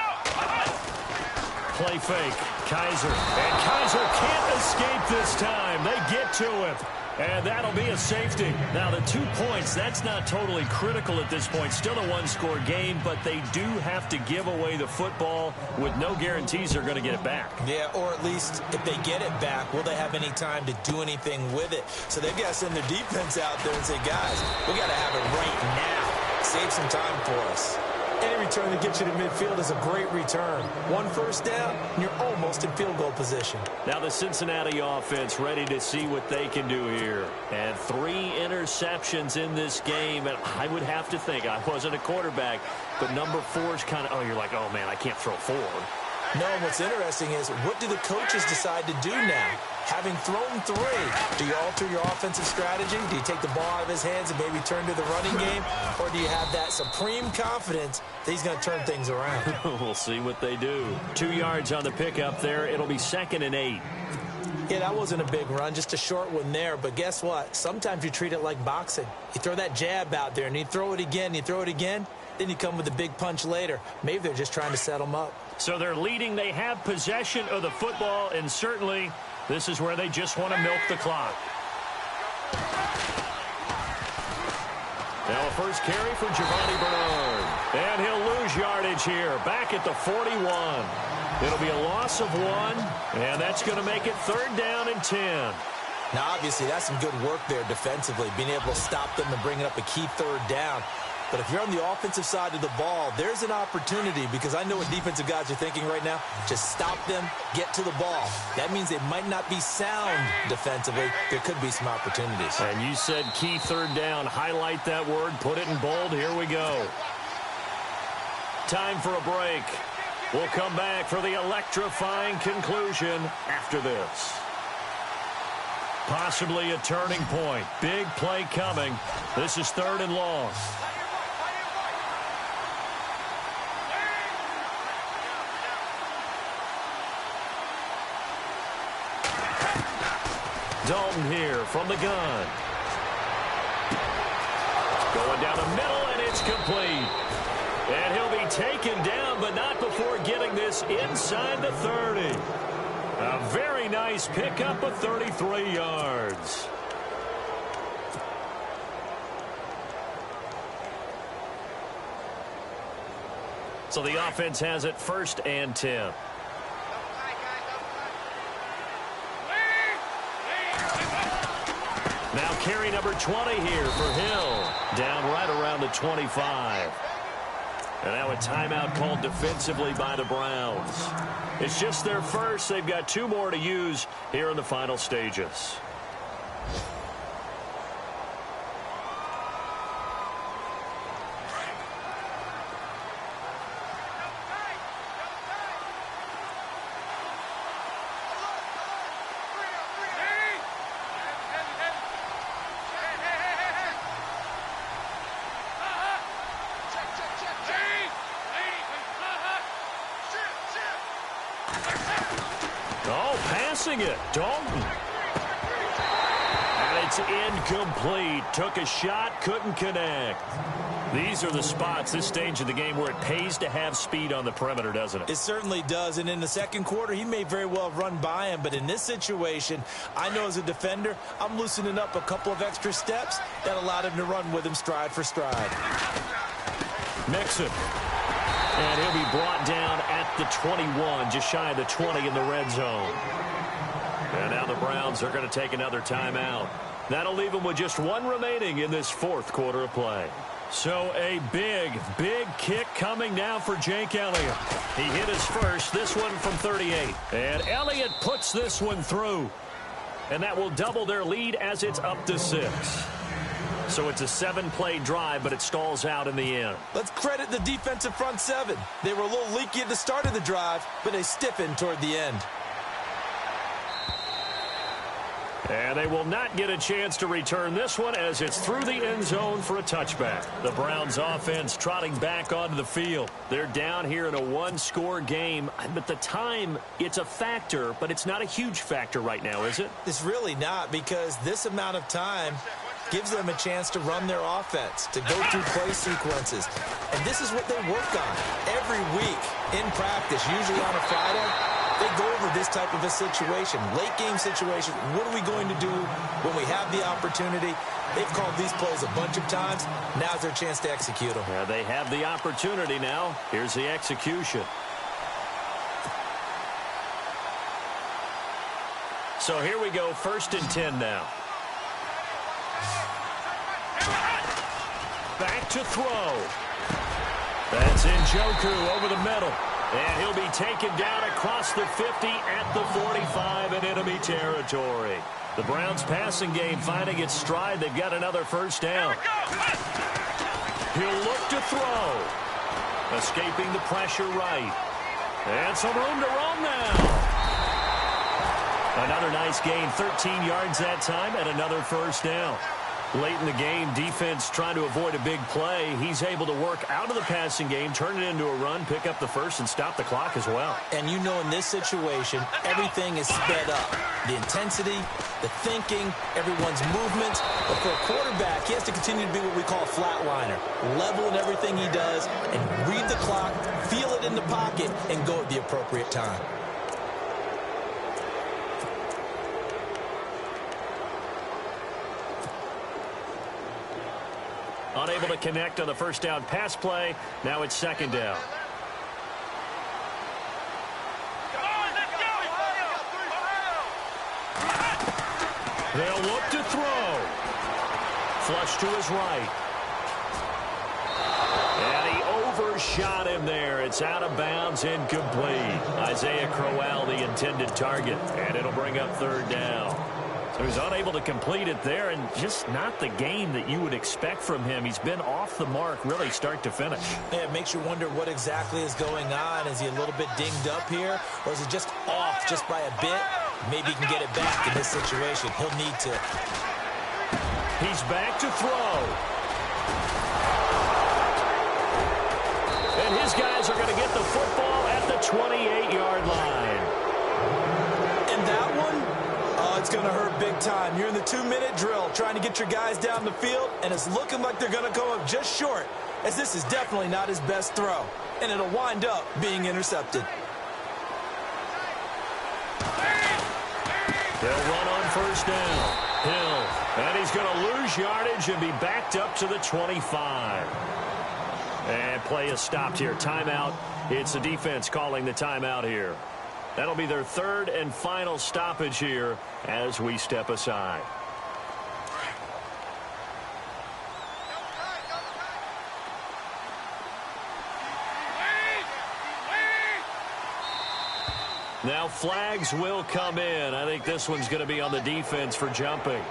Play fake. Kaiser. And Kaiser can't escape this time. They get to him. And that'll be a safety. Now, the 2 points, that's not totally critical at this point. Still a one-score game, but they do have to give away the football with no guarantees they're going to get it back. Yeah, or at least if they get it back, will they have any time to do anything with it? So they've got to send their defense out there and say, guys, we got to have it right now. Save some time for us. Any return that gets you to midfield is a great return. One first down, and you're almost in field goal position. Now the Cincinnati offense ready to see what they can do here. And 3 interceptions in this game. And I would have to think, I wasn't a quarterback, but number 4 is kind of, oh, you're like, oh, man, I can't throw 4. No, what's interesting is, what do the coaches decide to do now? Having thrown 3, do you alter your offensive strategy? Do you take the ball out of his hands and maybe turn to the running game? Or do you have that supreme confidence that he's going to turn things around? We'll see what they do. 2 yards on the pickup there. It'll be 2nd and 8. Yeah, that wasn't a big run, just a short one there. But guess what? Sometimes you treat it like boxing. You throw that jab out there, and you throw it again, then you come with a big punch later. Maybe they're just trying to set them up. So they're leading. They have possession of the football, and certainly this is where they just want to milk the clock. Now a first carry for Giovanni Bernard. And he'll lose yardage here, back at the 41. It'll be a loss of 1, and that's going to make it 3rd down and 10. Now, obviously, that's some good work there defensively, being able to stop them and bringing up a key 3rd down. But if you're on the offensive side of the ball, there's an opportunity, because I know what defensive guys are thinking right now. Just stop them, get to the ball. That means they might not be sound defensively. There could be some opportunities. And you said key 3rd down. Highlight that word. Put it in bold. Here we go. Time for a break. We'll come back for the electrifying conclusion after this. Possibly a turning point. Big play coming. This is 3rd and long. Dalton here from the gun. Going down the middle, and it's complete. And he'll be taken down, but not before getting this inside the 30. A very nice pickup of 33 yards. So the offense has it 1st and 10. Now carry number 20 here for Hill. Down right around the 25. And now a timeout called defensively by the Browns. It's just their first. They've got 2 more to use here in the final stages. It. Dalton. And it's incomplete. Took a shot, couldn't connect. These are the spots, this stage of the game, where it pays to have speed on the perimeter, doesn't it? It certainly does. And in the second quarter, he may very well have run by him. But in this situation, I know as a defender, I'm loosening up a couple of extra steps that allowed him to run with him stride for stride. Mixon. And he'll be brought down at the 21, just shy of the 20 in the red zone. And now the Browns are going to take another timeout. That'll leave him with just one remaining in this fourth quarter of play. So a big kick coming now for Jake Elliott. He hit his first, this one from 38. And Elliott puts this one through. And that will double their lead as it's up to 6. So it's a 7-play drive, but it stalls out in the end. Let's credit the defensive front 7. They were a little leaky at the start of the drive, but they stiffened toward the end. And they will not get a chance to return this one as it's through the end zone for a touchback. The Browns offense trotting back onto the field. They're down here in a one-score game, but the time, it's a factor, but it's not a huge factor right now, is it? It's really not, because this amount of time gives them a chance to run their offense, to go through play sequences. And this is what they work on every week in practice, usually on a Friday. They go over this type of a situation, late game situation. What are we going to do when we have the opportunity? They've called these plays a bunch of times. Now's their chance to execute them. Yeah, they have the opportunity now. Here's the execution. So here we go, 1st and 10 now. Back to throw. That's Njoku over the middle. And he'll be taken down across the 50 at the 45 in enemy territory. The Browns passing game finding its stride. They've got another first down. He'll look to throw. Escaping the pressure right. And some room to roam now. Another nice gain, 13 yards that time, and another first down. Late in the game, defense trying to avoid a big play. He's able to work out of the passing game, turn it into a run, pick up the first, and stop the clock as well. And you know in this situation, everything is sped up. The intensity, the thinking, everyone's movement. But for a quarterback, he has to continue to be what we call a flatliner. Level in everything he does and read the clock, feel it in the pocket, and go at the appropriate time. Unable to connect on the first down pass play. Now it's 2nd down. They'll look to throw. Flush to his right. And he overshot him there. It's out of bounds, incomplete. Isaiah Crowell, the intended target. And it'll bring up 3rd down. So he's unable to complete it there, and just not the game that you would expect from him. He's been off the mark, really, start to finish. Yeah, it makes you wonder what exactly is going on. Is he a little bit dinged up here, or is he just off just by a bit? Maybe he can get it back in this situation. He'll need to. He's back to throw. And his guys are going to get the football at the 28-yard line. And that one? It's going to hurt big time. You're in the 2-minute drill trying to get your guys down the field, and it's looking like they're going to come up just short, as this is definitely not his best throw, and it'll wind up being intercepted. They'll run on first down. Hill, and he's going to lose yardage and be backed up to the 25. And play is stopped here. Timeout. It's the defense calling the timeout here. That'll be their 3rd and final stoppage here as we step aside. Now flags will come in. I think this one's going to be on the defense for jumping.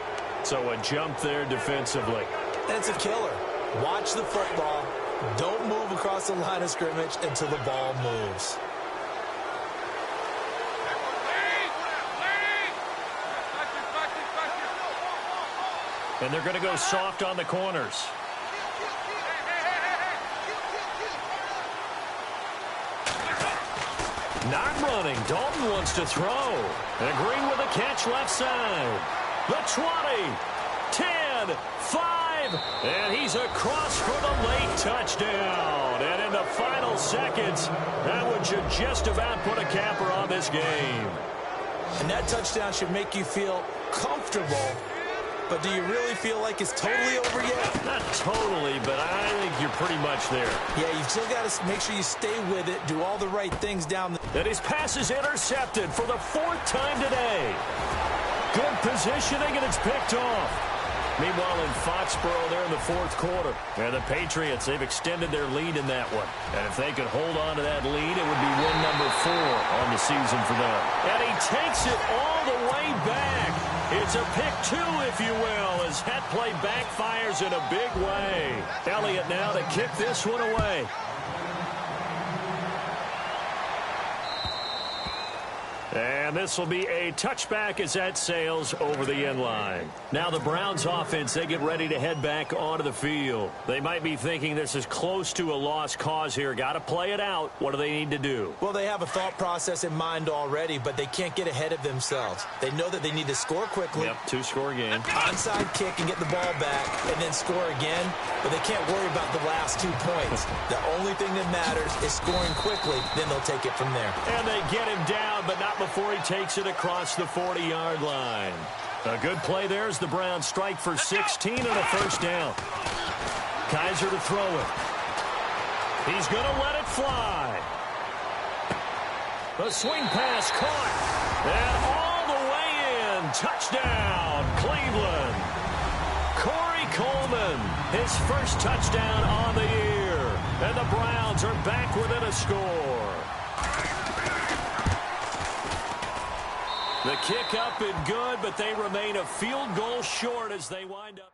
So a jump there defensively. And it's a killer. Watch the football. Don't move across the line of scrimmage until the ball moves. And they're going to go soft on the corners. Not running. Dalton wants to throw. Agreeing with a catch left side. The 20, 10, 5, and he's across for the late touchdown. And in the final seconds, that one should just about put a capper on this game. And that touchdown should make you feel comfortable. But do you really feel like it's totally over yet? Not totally, but I think you're pretty much there. Yeah, you've still got to make sure you stay with it, do all the right things down the... And his pass is intercepted for the 4th time today. Good positioning, and it's picked off. Meanwhile, in Foxborough, they're in the fourth quarter. And the Patriots, they've extended their lead in that one. And if they could hold on to that lead, it would be win number 4 on the season for them. And he takes it all the way back. It's a pick 2, if you will, as that play backfires in a big way. Elliott now to kick this one away. And this will be a touchback as that sails over the end line. Now the Browns offense, they get ready to head back onto the field. They might be thinking this is close to a lost cause here. Got to play it out. What do they need to do? Well, they have a thought process in mind already, but they can't get ahead of themselves. They know that they need to score quickly. Yep, 2-score game. Onside kick and get the ball back and then score again, but they can't worry about the last 2 points. The only thing that matters is scoring quickly, then they'll take it from there. And they get him down, but not before he takes it across the 40-yard line. A good play there as the Browns strike for 16 and a first down. Kaiser to throw it. He's going to let it fly. A swing pass caught. And all the way in. Touchdown, Cleveland. Corey Coleman, his first touchdown on the year. And the Browns are back within a score. The kick up and good, but they remain a field goal short as they wind up.